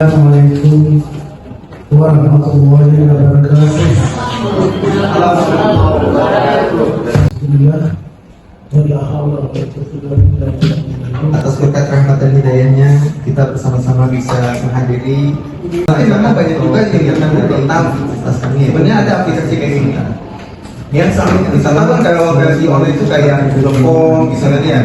Assalamualaikum warahmatullahi wabarakatuh. Atas berkat rahmat dan hidayahnya kita bersama-sama bisa menghadiri. Tapi memang banyak juga kegiatan dari atas kami. Sebenarnya ada aplikasi kayak gini. Yang misalnya kan kalau versi online itu kayak Zoom, misalnya ya.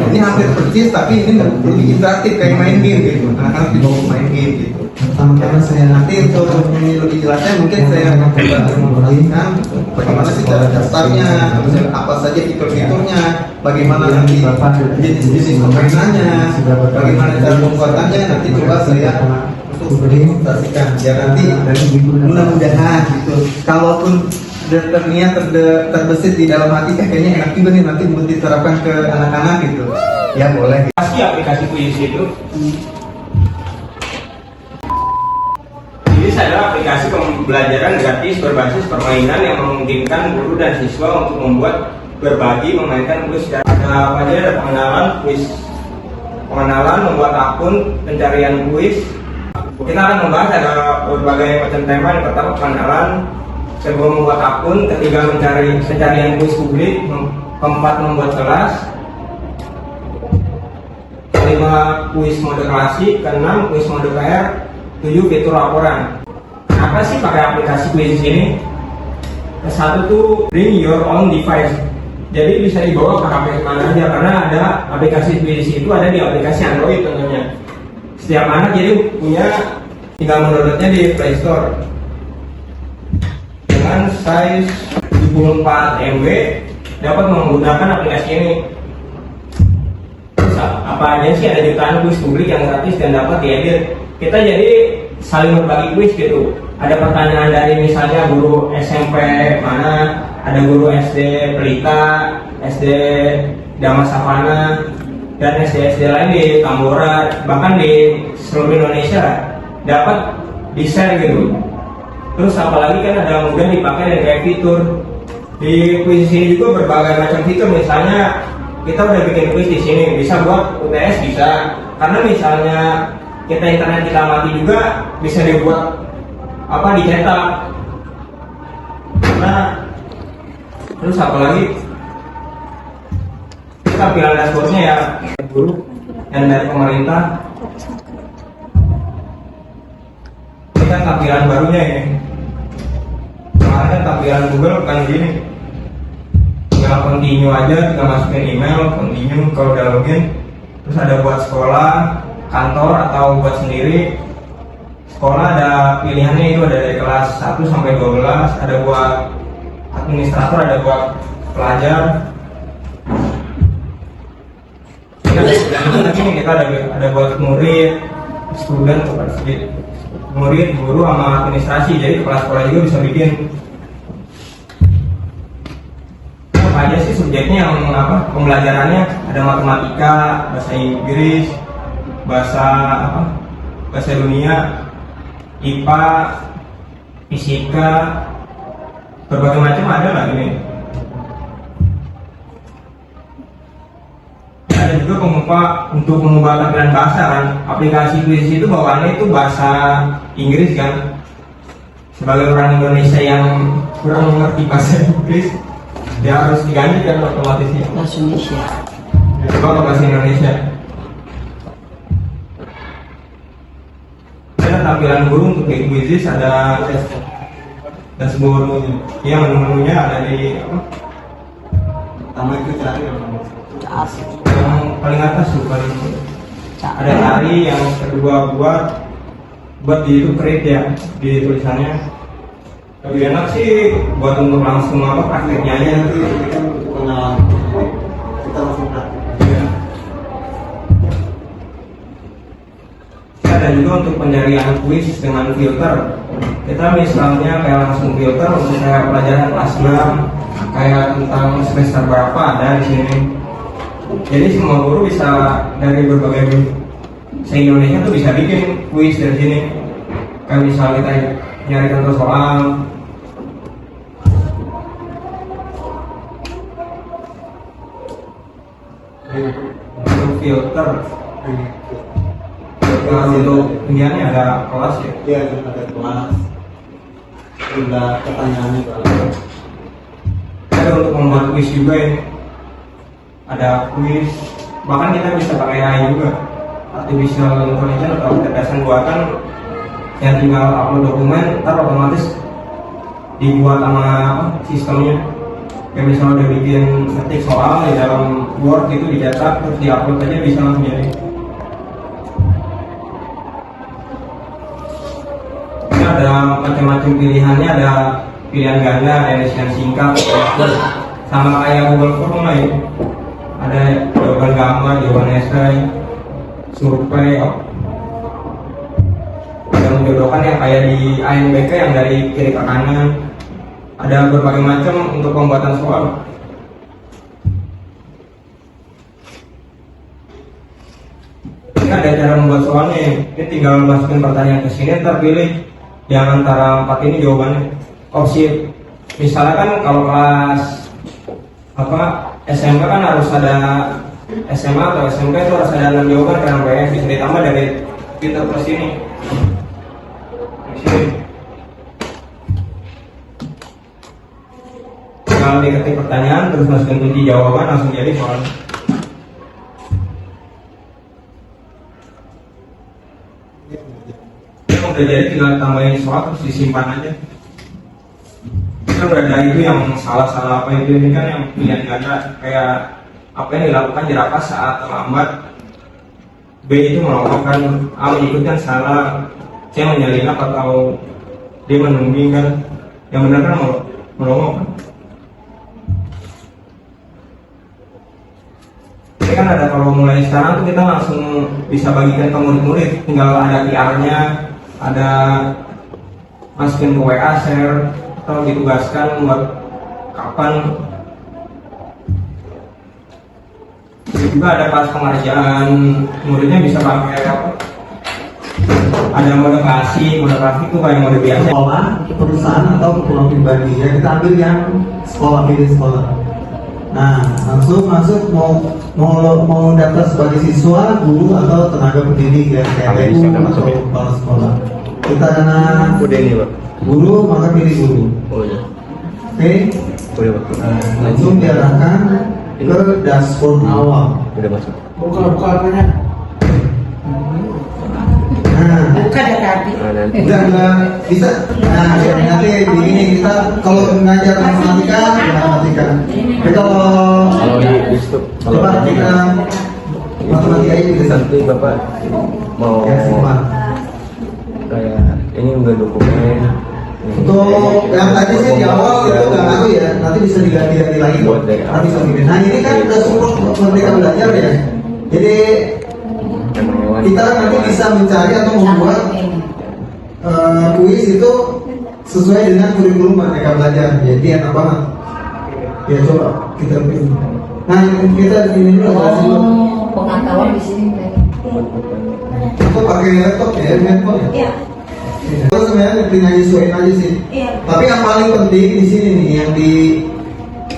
Ini hampir persis tapi ini lebih interaktif kayak main game gitu. Anak-anak dibawa main game gitu. Pertama-tama saya nanti untuk lebih jelasnya mungkin saya akan coba memperhatikan bagaimana sih cara daftarnya, apa saja fitur-fiturnya, bagaimana nanti jenis-jenis permainannya, bagaimana cara pembuatannya, nanti coba saya untuk berimplementasikan ya nanti mudah-mudahan gitu. Kalaupun terniat terbesit di dalam hati kayaknya enak juga nih nanti buat diterapkan ke anak-anak gitu ya boleh. Aplikasi puisi itu ini adalah aplikasi pembelajaran gratis berbasis permainan yang memungkinkan guru dan siswa untuk membuat berbagi memainkan kuis. Ada apa aja? Ada pengenalan kuis, membuat akun, pencarian kuis. Kita akan membahas ada berbagai macam tema. Yang pertama pengenalan, kedua membuat akun, ketiga mencari pencarian kuis publik, keempat membuat kelas, kelima kuis mode klasik, keenam kuis mode PR, 7 fitur laporan. Apa sih pakai aplikasi kuis ini? Satu tuh bring your own device. Jadi bisa dibawa ke HP mana aja karena ada aplikasi kuis itu ada di aplikasi Android tentunya. Setiap anak jadi punya, tinggal mendownloadnya di Play Store. Dengan size 74 MB dapat menggunakan aplikasi ini. Apa aja sih, ada jutaan kuis publik yang gratis dan dapat diedit. Kita jadi saling berbagi kuis gitu. Ada pertanyaan dari misalnya guru SMP mana, ada guru SD Pelita, SD Dama Savana, dan SD-SD lain di Tambora, bahkan di seluruh Indonesia dapat di-share gitu. Terus apalagi kan ada mudah dipakai dan kayak fitur di kuis ini juga berbagai macam fitur. Misalnya kita udah bikin kuis di sini bisa buat UTS bisa, karena misalnya kita internet kita mati juga bisa dibuat apa dicetak. Nah terus apalagi kita tampilan dashboardnya ya guru dan dari pemerintah. Ini kan tampilan barunya ini. Kemarin tampilan Google kan gini, tinggal continue aja, tinggal masukin email, continue kalau udah login. Terus ada buat sekolah, kantor atau buat sendiri. Sekolah ada pilihannya itu ada dari kelas 1 sampai 12, ada buat administrator, ada buat pelajar. Kita ada buat murid, student, murid, guru sama administrasi. Jadi kepala sekolah juga bisa bikin. Apa aja sih subjeknya yang apa pembelajarannya? Ada matematika, bahasa Inggris, bahasa dunia, IPA, fisika, berbagai macam ada lah ini. Ada juga untuk mengubah tampilan bahasa kan. Aplikasi kuis itu bawaannya itu bahasa Inggris kan. Sebagai orang Indonesia yang kurang mengerti bahasa Inggris, dia harus diganti kan otomatisnya. Bahasa Indonesia. Coba ke bahasa Indonesia. Ada tampilan guru untuk kuis ada dashboard menunya. Yang menunya ada di apa? Pertama itu cari yang paling atas tuh paling ada cari, yang kedua buat di itu create ya di tulisannya. Lebih enak sih buat untuk langsung apa prakteknya aja nanti kan pengalaman kita langsung praktek ya. Ada juga untuk pencarian kuis dengan filter. Kita misalnya kayak langsung filter untuk kayak pelajaran kelas 6 kayak tentang semester berapa ada di sini. Jadi semua guru bisa dari berbagai se-Indonesia tuh bisa bikin kuis dari sini. Kayak misalnya kita nyari contoh soal. Untuk filter untuk iniannya ada kelas ya. Iya, ada kelas. Udah pertanyaannya berapa? Ada untuk membuat kuis juga ini. Ada kuis, bahkan kita bisa pakai AI juga, artificial intelligence atau kecerdasan buatan yang tinggal upload dokumen, ntar otomatis dibuat sama sistemnya. Kayak misalnya udah bikin ketik soal di dalam Word itu dicetak terus diupload aja bisa langsung jadi. Ini ada macam-macam pilihannya, ada pilihan ganda, ada isian singkat, sama kayak Google Form lah ya. Ada jawaban gambar, jawaban esai, survei, ada menjodohkan yang kayak di ANBK yang dari kiri ke kanan. Ada berbagai macam untuk pembuatan soal. Ini ada cara membuat soalnya. Ini tinggal masukin pertanyaan ke sini, terpilih yang antara 4 ini jawabannya. Opsi misalnya kan kalau kelas SMP kan harus ada SMA atau SMP itu harus ada 6 jawaban karena banyak bisa ditambah dari pintu plus ini. Kalau diketik pertanyaan terus masukin kunci jawaban langsung jadi soal. Udah jadi tinggal tambahin soal terus disimpan aja. Kan udah ada itu yang salah-salah apa itu, ini kan yang pilihan ganda kayak apa yang dilakukan jerapah saat terlambat. B itu melakukan, A mengikutkan salah, C menyelinap atau D menungging kan. Yang benar kan melongo kan. Ini kan ada, kalau mulai sekarang tuh kita langsung bisa bagikan ke murid-murid, tinggal ada QR-nya, ada masukin ke WA, share, atau ditugaskan buat kapan. Juga ada pas pengerjaan muridnya bisa pakai apa? Ada mode klasik itu kayak mode biasa. Sekolah, perusahaan atau keperluan pribadi. Ya kita ambil yang sekolah, pilih sekolah. Nah, langsung masuk mau daftar sebagai siswa, guru atau tenaga pendidik ya, kayak guru atau kepala sekolah. Kita karena udah ini Pak. Guru maka pilih guru. Oh iya. Oke. Udah Pak. Langsung diarahkan ke dashboard awal. Udah masuk. Buka apanya? Nah, Buka data api. udah bisa. Nah, jadi nanti begini kita kalau mengajar matematika. Tapi kalau di stop. coba kita matematika ini bisa. Nanti Bapak mau Ya, simpan. kayak ini enggak dokumen. Untuk yang tadi sih di awal itu nggak ngaruh ya, nanti bisa diganti-ganti lagi kok. Nanti bisa begini. Nah ini kan udah support Merdeka Belajar ya. Jadi kita nanti bisa mencari atau membuat kuis itu sesuai dengan kurikulum Merdeka Belajar. Jadi enak banget. Ya coba kita pilih. Nah kita ini dulu jelasin dulu. Pengetahuan di sini. Itu pakai laptop ya, handphone ya. Iya. Itu sebenarnya tinggal nyesuaiin aja sih. Iya. Tapi yang paling penting di sini nih, yang di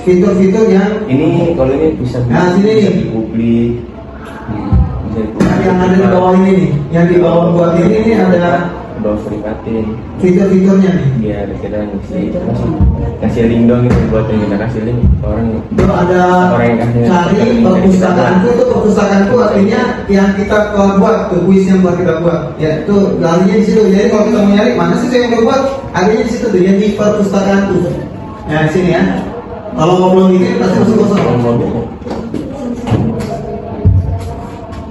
fitur-fitur yang ini kalau ini bisa Nah, sini nih. di publik. yang ada di bawah ini nih, yang di bawah buat ini ada bawah serikatin. fitur-fiturnya nih. Biar kita kasih link dong gitu buat yang kita kasih link ke orang. Itu ada Orang yang kasih cari perpustakaanku, itu perpustakaanku artinya yang kita buat, tuh kuis yang buat kita buat. Ya itu larinya di situ. Jadi kalau kita mau nyari mana sih yang udah buat, adanya di situ tuh, yang di perpustakaanku. Nah di sini ya. Kalau ngobrol gini pasti masih kosong.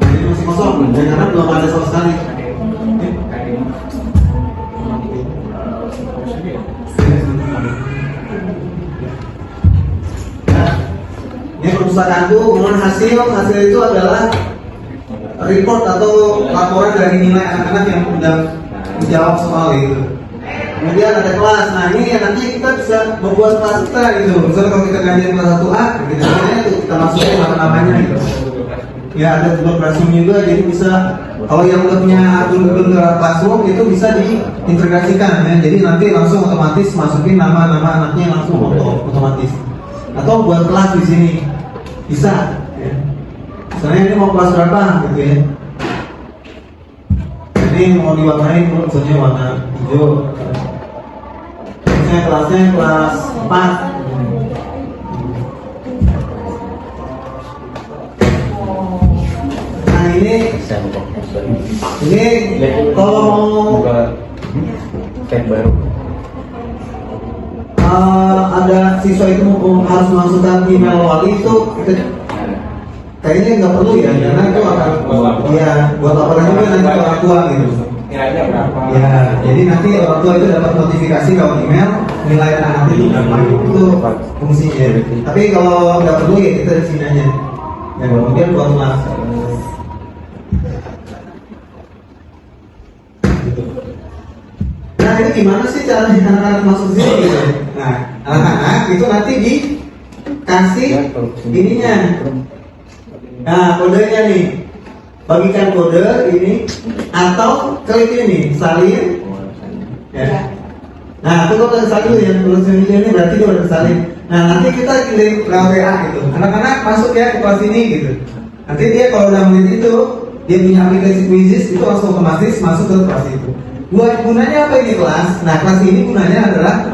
Jadi masih kosong, karena belum ada sama sekali. Ini perpustakaanku, kemudian hasil itu adalah report atau laporan dari nilai anak-anak yang sudah menjawab soal itu. Kemudian ada kelas, nah ini ya nanti kita bisa membuat kelas kita gitu. Misalnya kalau kita ngajarin kelas 1A, gitu, kita masukin nama-namanya gitu. Ya ada Google Classroom juga, jadi bisa kalau yang udah punya Google Classroom itu bisa diintegrasikan ya. Jadi nanti langsung otomatis masukin nama-nama anaknya langsung otomatis. Atau buat kelas di sini bisa. Ya. Misalnya ini mau kelas berapa gitu ya. ini mau diwarnain, maksudnya warna hijau. Misalnya kelasnya kelas 4. Nah ini kalau mau buka tab baru. ada siswa itu harus memasukkan email wali itu kayaknya nggak perlu ya, karena itu akan ya buat laporan juga nanti ke orang tua gitu. Kira-kira berapa? Ya, jadi nanti orang tua itu dapat notifikasi kalau email nilai anak itu berapa, itu fungsinya. Tapi kalau nggak perlu ya kita di sini aja. Ya, kemudian buat kelas. Nah ini gimana sih caranya anak-anak masuk sini gitu? Nah, anak-anak itu nanti dikasih ininya. Nah, kodenya nih, bagikan kode ini atau klik ini nih, salin. Ya. Nah, itu kalau salin ya, tulis ini berarti dia udah salin. Nah, nanti kita kirim ke WA gitu. Anak-anak masuk ya ke kelas ini gitu. Nanti dia kalau udah menit itu, dia punya aplikasi Quizzes itu langsung otomatis masuk ke kelas itu. Buat gunanya apa ini kelas? Nah, kelas ini gunanya adalah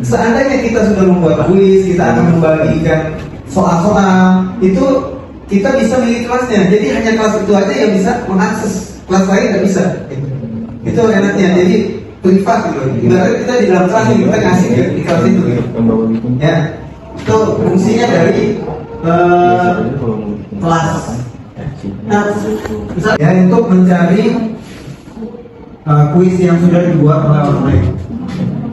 seandainya kita sudah membuat kuis, kita akan membagikan soal-soal, itu kita bisa milih kelasnya. Jadi hanya kelas itu aja yang bisa mengakses, kelas lain nggak bisa. Itu enaknya. Jadi privat gitu. Ibaratnya kita di dalam kelas ini kita kasih di kelas itu. Gitu. Ya, itu fungsinya dari kelas. Nah, ya untuk mencari kuis yang sudah dibuat oleh orang lain.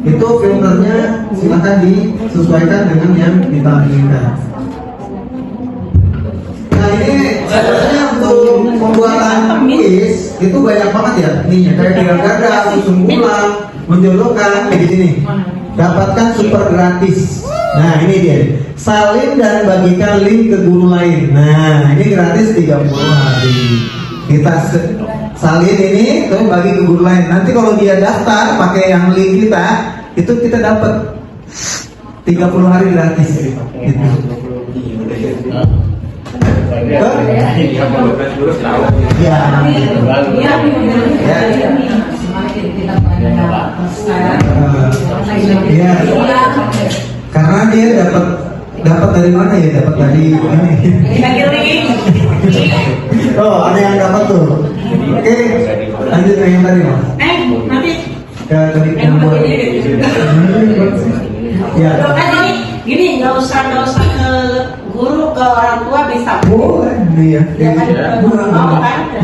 Itu filternya silakan disesuaikan dengan yang kita inginkan. Nah ini sebenarnya untuk pembuatan kuis itu banyak banget ya. Ininya kayak tinggal ganda, susun ulang, menjodohkan kayak di sini. Dapatkan super gratis. Nah ini dia. Salin dan bagikan link ke guru lain. Nah ini gratis 30 hari. Kita salin ini terus bagi ke guru lain. Nanti kalau dia daftar pakai yang link kita, itu kita dapat 30 hari gratis. Gitu. Ya. Ya. Karena dia dapat dari mana ya? Dapat dari ini. Oh, ada yang dapat tuh. Oke, lanjut ke yang tadi, Mas. Nanti Dari yang buat. Ya. Gini, nggak usah ke guru, ke orang tua bisa. Boleh, iya. Ya kan?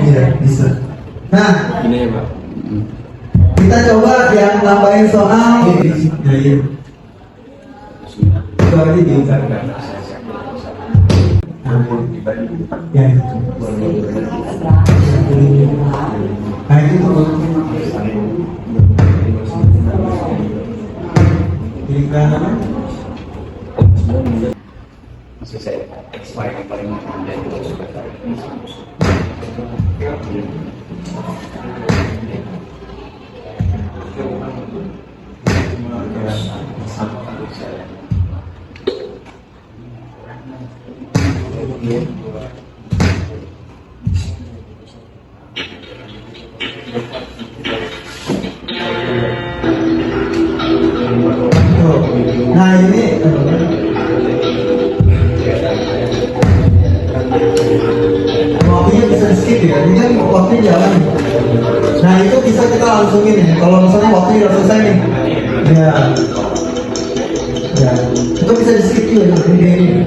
Iya, bisa. Nah, Ini ya Pak. kita coba yang nambahin soal. Ya, iya. Coba aja diucap. Ya. Nah itu tuh. Jika Maksud saya expired yang paling mudah itu suka nah ini waktunya bisa di skip ya, ini kan waktunya jalan. Nah itu bisa kita langsungin ya, kalau misalnya waktunya udah selesai nih. Ya, ya itu bisa di skip juga ini.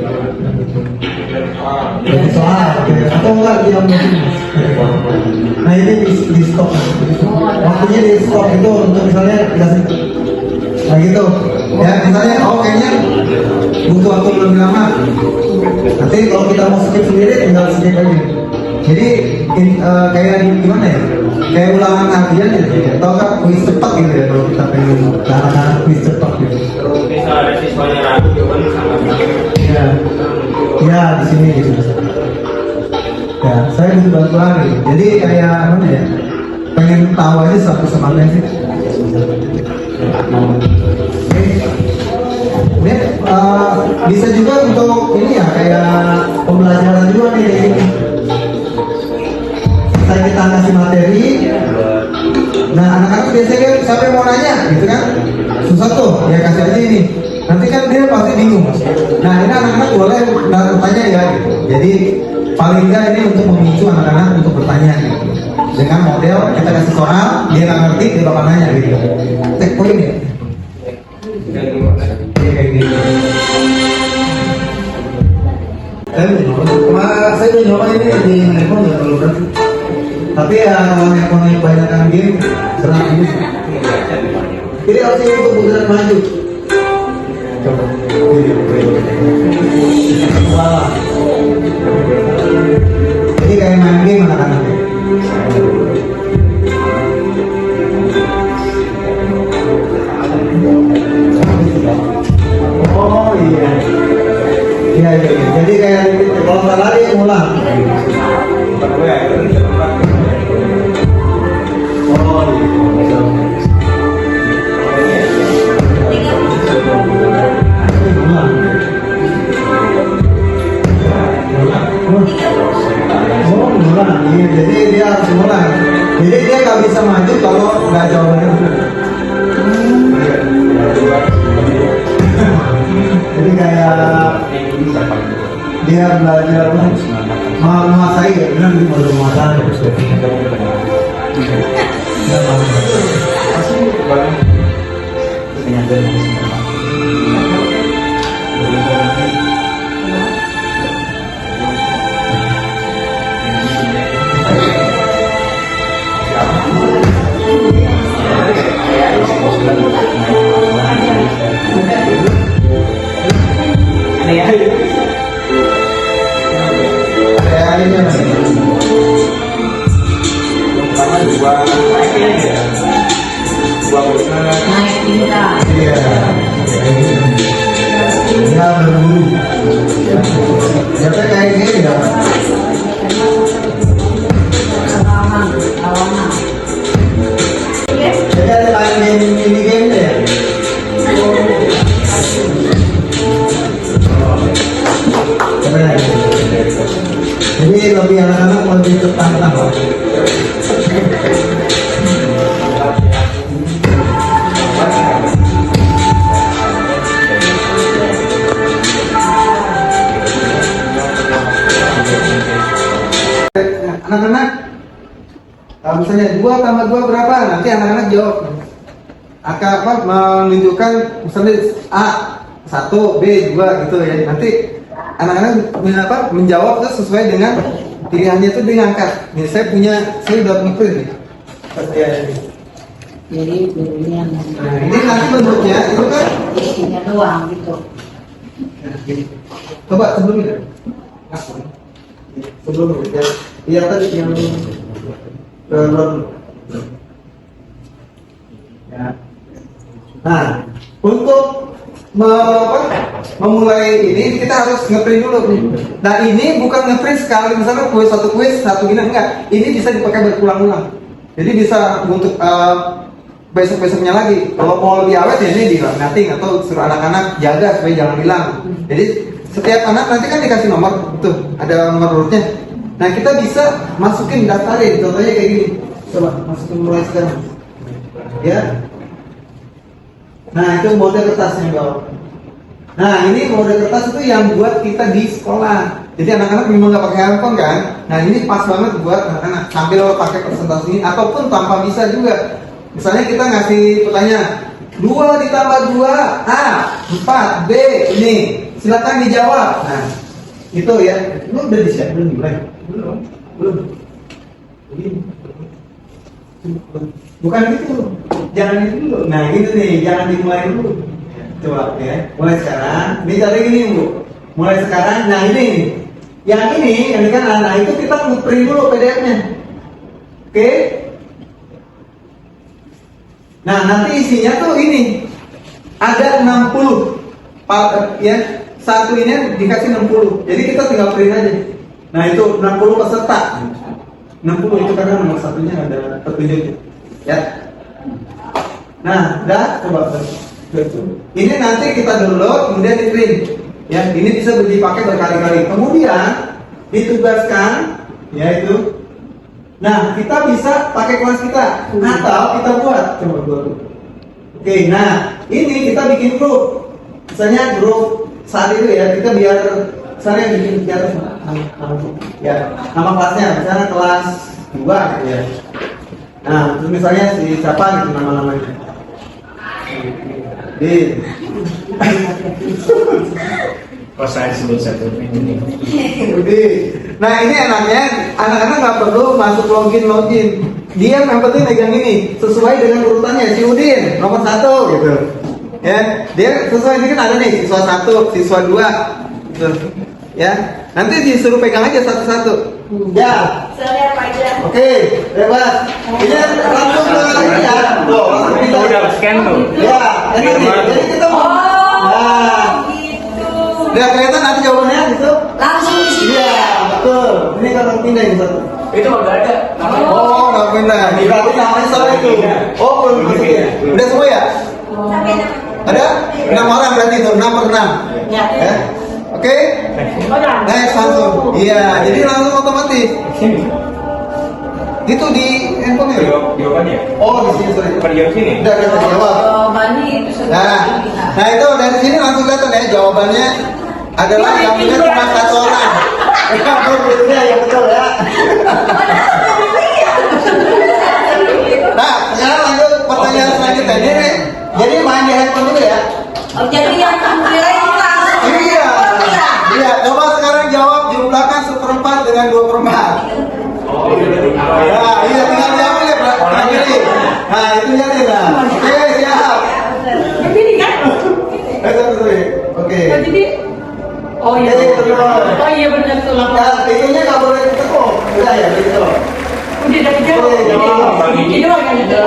Jadi soal, atau enggak dia mungkin. Nah ini di stop, waktunya di stop itu untuk misalnya dikasih. Nah gitu, ya misalnya kayaknya butuh waktu lebih lama. Nanti kalau kita mau skip sendiri tinggal skip aja. Jadi kayak gimana ya? Kayak ulangan kajian gitu ya. Atau kan kuis cepat gitu ya kalau kita pengen anak-anak kuis cepat gitu. Misal ada siswanya ragu, jawaban sama-sama. Ya, ya di sini gitu. Ya, saya butuh bantuan gitu. Jadi kayak mana ya? Pengen tahu aja satu sama lain sih. Ini bisa juga untuk ini ya kayak pembelajaran juga nih. Saya kita kasih materi, siapa yang mau nanya gitu kan, susah tuh ya, kasih aja ini, nanti kan dia pasti bingung. Nah ini anak-anak boleh bertanya ya gitu. Jadi paling enggak ini untuk memicu anak-anak untuk bertanya gitu. Dengan model kita kasih soal, dia nggak ngerti, dia bakal nanya gitu. Tek poin ya. Kayak gitu. Saya udah nyoba ini di handphone nggak terlalu berat. Tapi ya kalau handphone yang kebanyakan game berat ini. Jadi harus ini untuk bergerak maju. Coba. Wah. Jadi kayak main game anak-anak. Oh iya. Iya. Jadi kayak kalau nggak lari ngulang. Oh iya. Iya, jadi dia harus mulai. Jadi dia nggak bisa maju kalau nggak jawabannya benar. Jadi kayak dia belajar menguasai ya, benar dia baru menguasai. Naik tingkat. Iya. Ya berburu. Ya kayak gini ya. Lawanan. Jadi ada main mini game ya. Jadi lebih anak-anak lebih tertantang. Anak-anak, misalnya 2 tambah 2 berapa? Nanti anak-anak jawab. Akan apa menunjukkan misalnya A 1, B 2 gitu ya. Nanti anak-anak menjawab itu sesuai dengan pilihannya itu diangkat. Nih saya udah ngeprint nih. Jadi ini yang Nah, ini nanti bentuknya itu kan isinya doang gitu. coba sebelumnya. Sebelumnya ya tadi yang ya. Nah, untuk memulai ini kita harus ngeprint dulu. Nah ini bukan ngeprint sekali, misalnya kuis satu gini, enggak. Ini bisa dipakai berulang-ulang. Jadi bisa untuk besok-besoknya lagi. Kalau mau lebih awet ya ini di-nothing atau suruh anak-anak jaga supaya jangan hilang. Jadi setiap anak nanti kan dikasih nomor, tuh ada nomor urutnya. Nah kita bisa masukin daftarin, contohnya kayak gini. Coba masukin mulai sekarang. Ya. Nah itu mode kertasnya bawah. Nah ini mode kertas itu yang buat kita di sekolah. Jadi anak-anak memang nggak pakai handphone kan. Nah ini pas banget buat anak-anak sambil pakai presentasi ini ataupun tanpa bisa juga. Misalnya kita ngasih pertanyaan 2 ditambah 2 A 4 B ini silakan dijawab. Nah itu ya. Lu udah disiap belum mulai? Belum. Bukan gitu, jangan itu dulu. Nah gitu nih, jangan dimulai dulu. Coba ya, mulai sekarang. Ini tadi gini bu, mulai sekarang. Nah ini, yang kan anak itu kita nge-print dulu PDF-nya. Oke? Nah nanti isinya tuh ini, ada 60 ya, satu ini dikasih 60. Jadi kita tinggal print aja. Nah itu 60 peserta. 60 itu karena nomor satunya ada petunjuknya. Ya. Nah, coba. Ini nanti kita download, kemudian di print. Ya, ini bisa dipakai berkali-kali. Kemudian ditugaskan, yaitu. Nah, kita bisa pakai kelas kita atau kita buat. Coba buat. Oke, nah ini kita bikin grup. Misalnya grup saat itu ya, kita biar misalnya bikin biar ya nama kelasnya misalnya kelas 2 gitu ya. Nah, terus misalnya si siapa gitu nama-namanya. Kok saya sebut satu ini? Nah ini enaknya anak-anak nggak perlu masuk login. Dia yang penting megang ini sesuai dengan urutannya. Si Udin nomor 1 gitu. Ya, dia sesuai ini kan ada nih siswa 1, siswa 2 gitu. Ya, nanti disuruh pegang aja satu-satu. Ya. Saya aja. Oke, bebas. Ini langsung ke ini ya. Tuh, langsung kita Udah scan tuh. ya, ini nih. Jadi kita mau. Nah, gitu. udah kelihatan nanti jawabannya gitu. Langsung di sini. Iya, betul. Ini kalau pindah yang satu. Itu enggak ada. Oh, nggak pindah. Berarti namanya salah itu. Oh, belum masukin. Udah semua ya? Ada? 6 orang berarti itu, 6 per 6. Ya. Ya. Oke? Next langsung. Iya, jadi langsung otomatis. Itu di handphone ya? Jawabannya. Oh, di sini sorry. Pada jawab sini. Udah jawab. Jawabannya itu sudah. Nah itu dari sini langsung kelihatan ya jawabannya adalah yang punya cuma 1 orang. Betul ya, betul ya. Nah, sekarang lanjut pertanyaan selanjutnya. Jadi main di handphone dulu ya. Oh, jadi yang kira itu langsung. Iya. Iya, coba sekarang jawab jumlahkan 1/4 dengan 2/4. Oh, iya. Ya, iya tinggal jawab ya, Pak. Nah, itu ya nih. Oke, siap. Begini kan? Oke. Jadi oh iya. Oh iya benar tuh lah. Nah, itunya nggak boleh ditekuk. Udah ya, gitu. Udah dari jauh. Ini doang yang udah.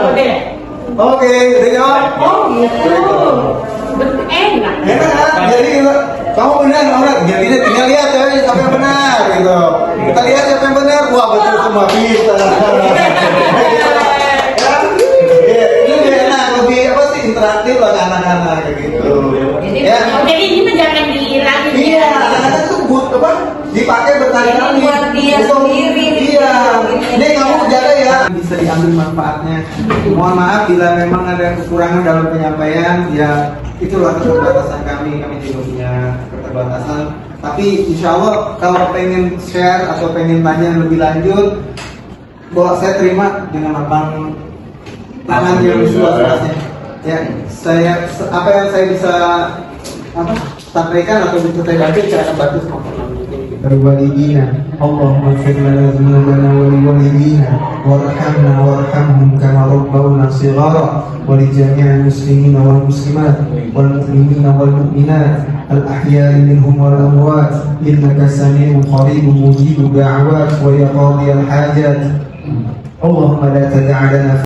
Oke, udah jawab. Oh gitu. Enak. Enak kan? Jadi kamu benar, jadi tinggal lihat ya siapa yang benar gitu. Kita lihat siapa yang benar. Wah betul semua bisa. Ini lebih enak, lebih apa sih interaktif lah ke anak-anak kayak gitu. Ya. Jadi ini mah jangan dihilangin. Iya, anak-anak tuh apa? Dipakai berkali-kali. Buat dia Itu, sendiri. Iya. Ini kamu jaga ya. Bisa diambil manfaatnya. Mohon maaf bila memang ada kekurangan dalam penyampaian. Ya, itulah keterbatasan kami. Kami juga punya keterbatasan. Tapi insya Allah kalau pengen share atau pengen tanya lebih lanjut, bahwa saya terima dengan lapang tangan yang seluas-luasnya. Ya, apa yang saya bisa sampaikan atau bisa saya bantu, saya akan bantu semua. والوالدين اللهم اغفر لنا ذنوبنا ولوالدينا وارحمنا وارحمهم كما ربونا صغارا ولجميع المسلمين والمسلمات والمؤمنين والمؤمنات الأحياء منهم والأموات إنك سميع قريب مجيب الدعوات ويا قاضي الحاجات اللهم لا تدع لنا